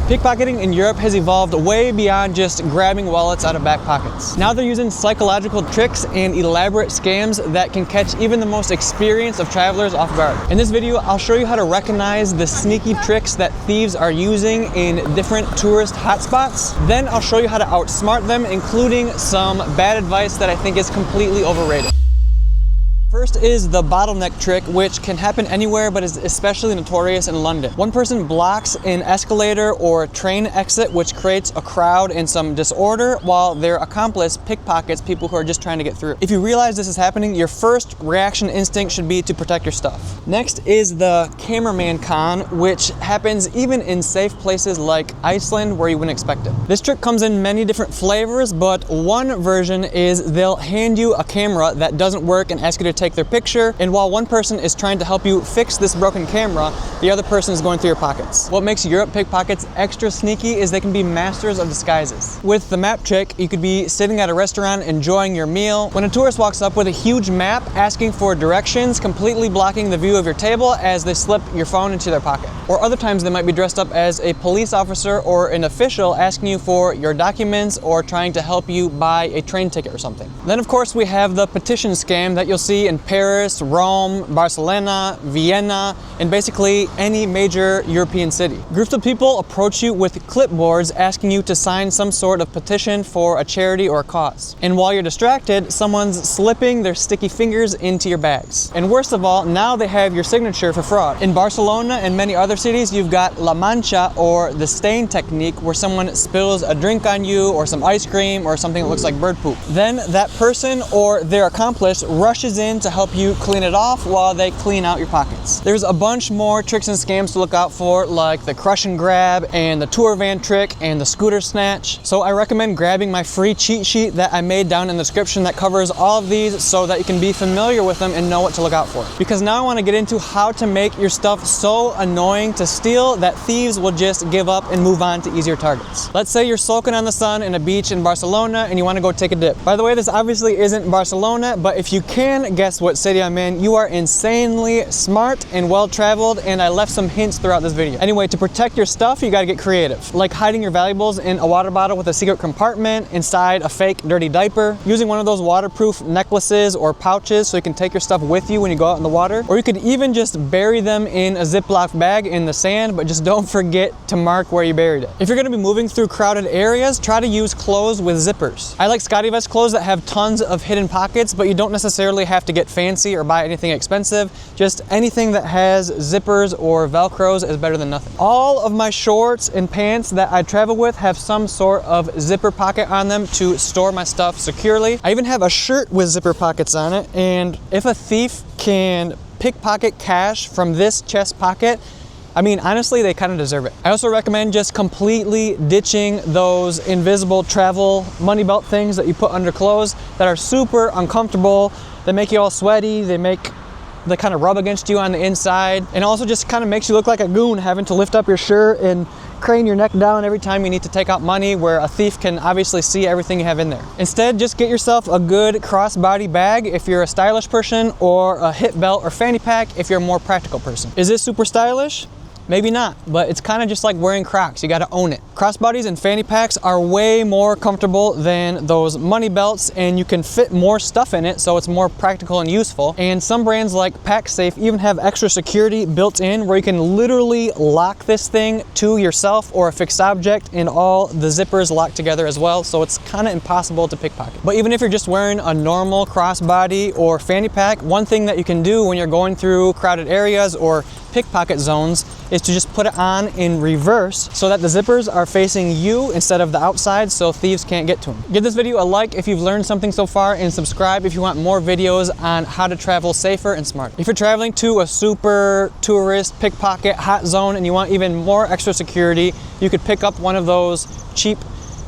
Pickpocketing in Europe has evolved way beyond just grabbing wallets out of back pockets. Now they're using psychological tricks and elaborate scams that can catch even the most experienced of travelers off guard. In this video, I'll show you how to recognize the sneaky tricks that thieves are using in different tourist hotspots. Then I'll show you how to outsmart them, including some bad advice that I think is completely overrated. First is the bottleneck trick, which can happen anywhere but is especially notorious in London. One person blocks an escalator or train exit, which creates a crowd and some disorder, while their accomplice pickpockets people who are just trying to get through. If you realize this is happening, your first reaction instinct should be to protect your stuff. Next is the Cameraman Con, which happens even in safe places like Iceland where you wouldn't expect it. This trick comes in many different flavors, but one version is they'll hand you a camera that doesn't work and ask you to take their picture, and while one person is trying to help you fix this broken camera, the other person is going through your pockets. What makes Europe pickpockets extra sneaky is they can be masters of disguises. With the map trick, you could be sitting at a restaurant enjoying your meal when a tourist walks up with a huge map asking for directions, completely blocking the view of your table as they slip your phone into their pocket. Or other times they might be dressed up as a police officer or an official asking you for your documents or trying to help you buy a train ticket or something. Then of course we have the petition scam that you'll see in Paris, Rome, Barcelona, Vienna, and basically any major European city. Groups of people approach you with clipboards asking you to sign some sort of petition for a charity or a cause. And while you're distracted, someone's slipping their sticky fingers into your bags. And worst of all, now they have your signature for fraud. In Barcelona and many other cities, you've got La Mancha, or the stain technique, where someone spills a drink on you or some ice cream or something that looks like bird poop. Then that person or their accomplice rushes in to help you clean it off while they clean out your pockets. There's a bunch more tricks and scams to look out for, like the crush and grab and the tour van trick and the scooter snatch. So I recommend grabbing my free cheat sheet that I made down in the description that covers all of these so that you can be familiar with them and know what to look out for. Because now I want to get into how to make your stuff so annoying to steal that thieves will just give up and move on to easier targets. Let's say you're soaking on the sun in a beach in Barcelona and you want to go take a dip. By the way, this obviously isn't Barcelona, but if you can guess what city I'm in, you are insanely smart and well-traveled, and I left some hints throughout this video. Anyway, to protect your stuff, you gotta get creative. Like hiding your valuables in a water bottle with a secret compartment inside a fake dirty diaper, using one of those waterproof necklaces or pouches so you can take your stuff with you when you go out in the water, or you could even just bury them in a Ziploc bag in the sand, but just don't forget to mark where you buried it. If you're gonna be moving through crowded areas, try to use clothes with zippers. I like Scotty Vest clothes that have tons of hidden pockets, but you don't necessarily have to get fancy or buy anything expensive. Just anything that has zippers or velcros is better than nothing. All of my shorts and pants that I travel with have some sort of zipper pocket on them to store my stuff securely. I even have a shirt with zipper pockets on it, and if a thief can pickpocket cash from this chest pocket, I mean, honestly, they kind of deserve it. I also recommend just completely ditching those invisible travel money belt things that you put under clothes that are super uncomfortable. They make you all sweaty, they kind of rub against you on the inside, and also just kind of makes you look like a goon having to lift up your shirt and crane your neck down every time you need to take out money, where a thief can obviously see everything you have in there. Instead, just get yourself a good crossbody bag if you're a stylish person, or a hip belt or fanny pack if you're a more practical person. Is this super stylish? Maybe not, but it's kind of just like wearing Crocs. You gotta own it. Crossbodies and fanny packs are way more comfortable than those money belts, and you can fit more stuff in it, so it's more practical and useful. And some brands like PackSafe even have extra security built in, where you can literally lock this thing to yourself or a fixed object, and all the zippers lock together as well, so it's kind of impossible to pickpocket. But even if you're just wearing a normal crossbody or fanny pack, one thing that you can do when you're going through crowded areas or pickpocket zones is to just put it on in reverse so that the zippers are facing you instead of the outside, so thieves can't get to them. Give this video a like if you've learned something so far, and subscribe if you want more videos on how to travel safer and smarter. If you're traveling to a super tourist pickpocket hot zone and you want even more extra security, you could pick up one of those cheap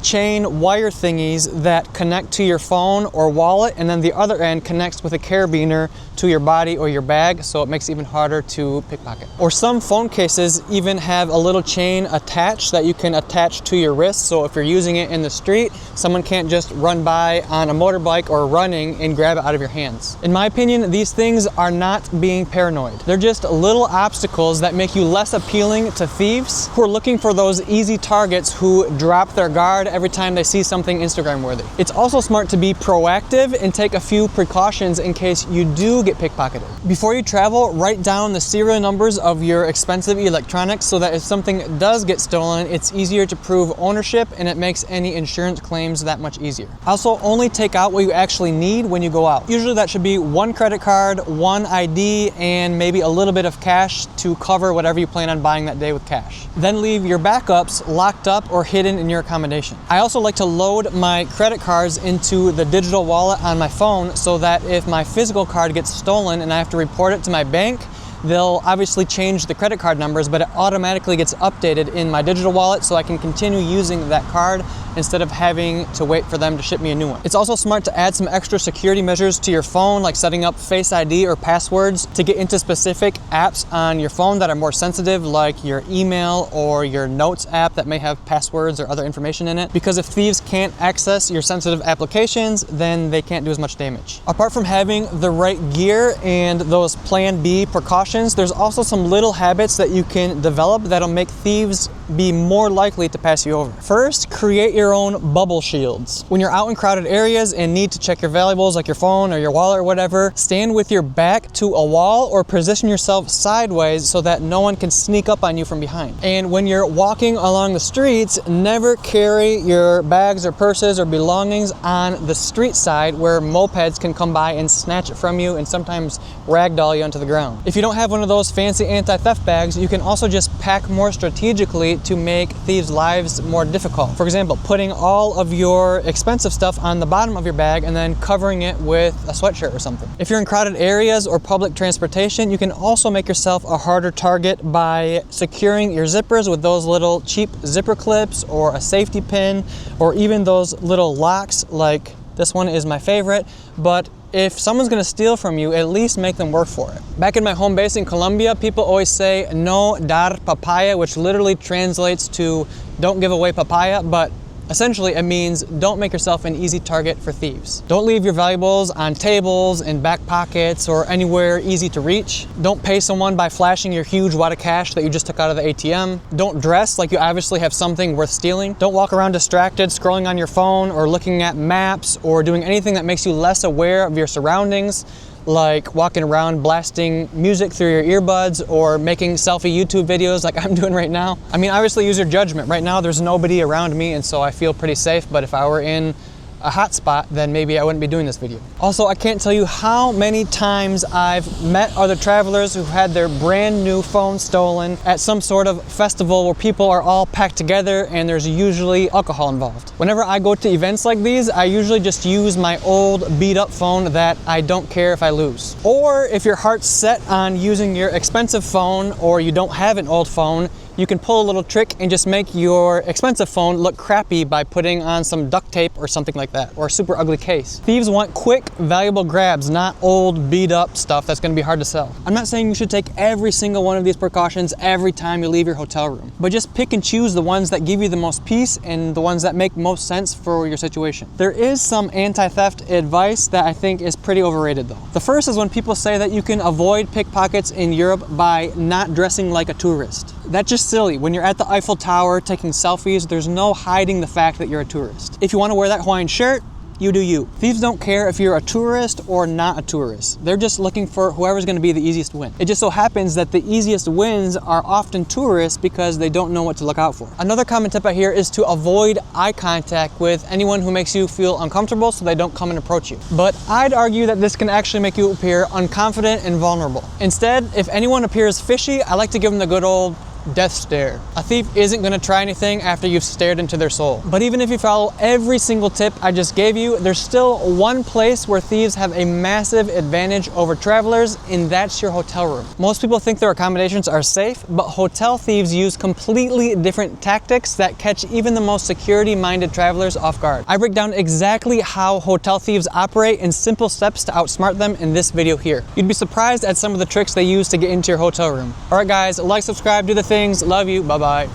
chain wire thingies that connect to your phone or wallet, and then the other end connects with a carabiner to your body or your bag, so it makes it even harder to pickpocket. Or some phone cases even have a little chain attached that you can attach to your wrist, so if you're using it in the street, someone can't just run by on a motorbike or running and grab it out of your hands. In my opinion, these things are not being paranoid. They're just little obstacles that make you less appealing to thieves who are looking for those easy targets who drop their guard every time they see something Instagram worthy. It's also smart to be proactive and take a few precautions in case you do get pickpocketed. Before you travel, write down the serial numbers of your expensive electronics so that if something does get stolen, it's easier to prove ownership and it makes any insurance claims that much easier. Also, only take out what you actually need when you go out. Usually that should be one credit card, one ID, and maybe a little bit of cash to cover whatever you plan on buying that day with cash. Then leave your backups locked up or hidden in your accommodation. I also like to load my credit cards into the digital wallet on my phone so that if my physical card gets stolen and I have to report it to my bank, they'll obviously change the credit card numbers, but it automatically gets updated in my digital wallet so I can continue using that card instead of having to wait for them to ship me a new one. It's also smart to add some extra security measures to your phone, like setting up Face ID or passwords to get into specific apps on your phone that are more sensitive, like your email or your notes app that may have passwords or other information in it. Because if thieves can't access your sensitive applications, then they can't do as much damage. Apart from having the right gear and those Plan B precautions, there's also some little habits that you can develop that'll make thieves be more likely to pass you over. First, create your own bubble shields. When you're out in crowded areas and need to check your valuables like your phone or your wallet or whatever, stand with your back to a wall or position yourself sideways so that no one can sneak up on you from behind. And when you're walking along the streets, never carry your bags or purses or belongings on the street side where mopeds can come by and snatch it from you and sometimes ragdoll you onto the ground. If you don't have one of those fancy anti-theft bags, you can also just pack more strategically to make thieves' lives more difficult. For example, putting all of your expensive stuff on the bottom of your bag and then covering it with a sweatshirt or something. If you're in crowded areas or public transportation, you can also make yourself a harder target by securing your zippers with those little cheap zipper clips or a safety pin, or even those little locks, like this one is my favorite, but if someone's gonna steal from you, at least make them work for it. Back in my home base in Colombia, people always say no dar papaya, which literally translates to don't give away papaya, but essentially it means don't make yourself an easy target for thieves. Don't leave your valuables on tables, in back pockets, or anywhere easy to reach. Don't pay someone by flashing your huge wad of cash that you just took out of the ATM. Don't dress like you obviously have something worth stealing. Don't walk around distracted, scrolling on your phone or looking at maps or doing anything that makes you less aware of your surroundings, like walking around blasting music through your earbuds or making selfie YouTube videos like I'm doing right now. I mean, obviously use your judgment. Right now there's nobody around me and so I feel pretty safe, but if I were in a hot spot, then maybe I wouldn't be doing this video. Also, I can't tell you how many times I've met other travelers who had their brand new phone stolen at some sort of festival where people are all packed together and there's usually alcohol involved. Whenever I go to events like these, I usually just use my old beat up phone that I don't care if I lose. Or if your heart's set on using your expensive phone or you don't have an old phone, you can pull a little trick and just make your expensive phone look crappy by putting on some duct tape or something like that, or a super ugly case. Thieves want quick, valuable grabs, not old, beat up stuff that's gonna be hard to sell. I'm not saying you should take every single one of these precautions every time you leave your hotel room, but just pick and choose the ones that give you the most peace and the ones that make most sense for your situation. There is some anti-theft advice that I think is pretty overrated though. The first is when people say that you can avoid pickpockets in Europe by not dressing like a tourist. That's just silly. When you're at the Eiffel Tower taking selfies, there's no hiding the fact that you're a tourist. If you want to wear that Hawaiian shirt, you do you. Thieves don't care if you're a tourist or not a tourist. They're just looking for whoever's going to be the easiest win. It just so happens that the easiest wins are often tourists because they don't know what to look out for. Another common tip I hear is to avoid eye contact with anyone who makes you feel uncomfortable so they don't come and approach you. But I'd argue that this can actually make you appear unconfident and vulnerable. Instead, if anyone appears fishy, I like to give them the good old death stare. A thief isn't gonna try anything after you've stared into their soul. But even if you follow every single tip I just gave you, there's still one place where thieves have a massive advantage over travelers, and that's your hotel room. Most people think their accommodations are safe, but hotel thieves use completely different tactics that catch even the most security-minded travelers off guard. I break down exactly how hotel thieves operate and simple steps to outsmart them in this video here. You'd be surprised at some of the tricks they use to get into your hotel room. All right guys, like, subscribe, do the things. Love you, bye-bye.